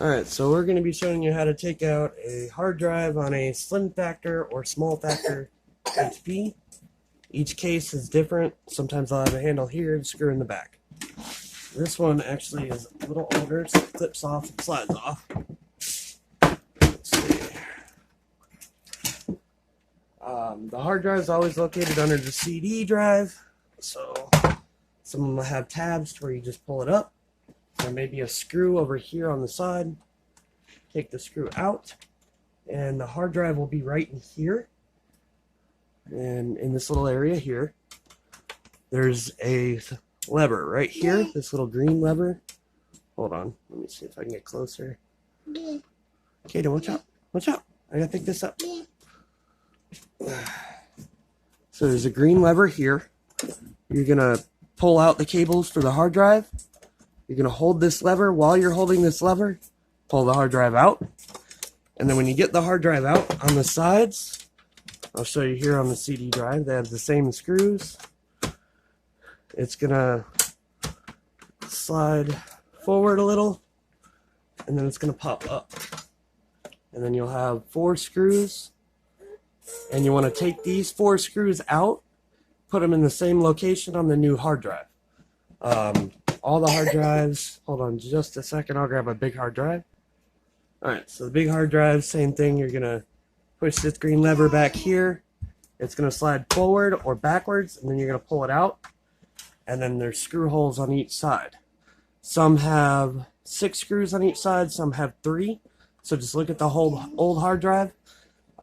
Alright, so we're going to be showing you how to take out a hard drive on a slim factor or small factor HP. Each case is different. Sometimes I'll have a handle here and screw in the back. This one actually is a little older, so it clips off and slides off. Let's see. The hard drive is always located under the CD drive, so some of them have tabs to where you just pull it up. There may be a screw over here on the side. Take the screw out, and the hard drive will be right in here. And in this little area here, there's a lever right here, this little green lever. Hold on, let me see if I can get closer. Okay, then watch out. Watch out. I gotta pick this up. So there's a green lever here. You're gonna pull out the cables for the hard drive. You're going to hold this lever. While you're holding this lever, pull the hard drive out. And then when you get the hard drive out on the sides, I'll show you here on the CD drive, they have the same screws. It's going to slide forward a little, and then it's going to pop up. And then you'll have 4 screws. And you want to take these 4 screws out, put them in the same location on the new hard drive. All the hard drives, hold on just a second, I'll grab a big hard drive. Alright, so the big hard drive, same thing, you're going to push this green lever back here. It's going to slide forward or backwards, and then you're going to pull it out. And then there's screw holes on each side. Some have 6 screws on each side, some have 3. So just look at the whole old hard drive.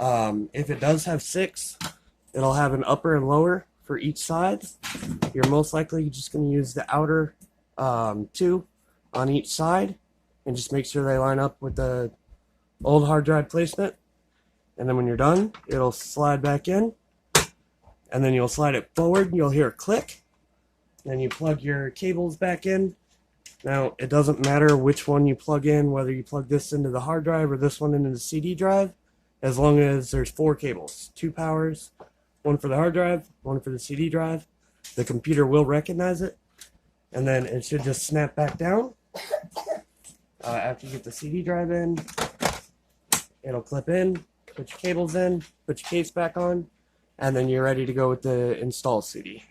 If it does have 6, it'll have an upper and lower for each side. You're most likely just going to use the outer 2 on each side, and just make sure they line up with the old hard drive placement. And then when you're done, it'll slide back in, and then you'll slide it forward. You'll hear a click. Then you plug your cables back in. Now it doesn't matter which one you plug in, whether you plug this into the hard drive or this one into the CD drive, as long as there's 4 cables, 2 powers, 1 for the hard drive, 1 for the CD drive. The computer will recognize it, and then it should just snap back down. After you get the CD drive in, it'll clip in, put your cables in, put your case back on, and then you're ready to go with the install CD.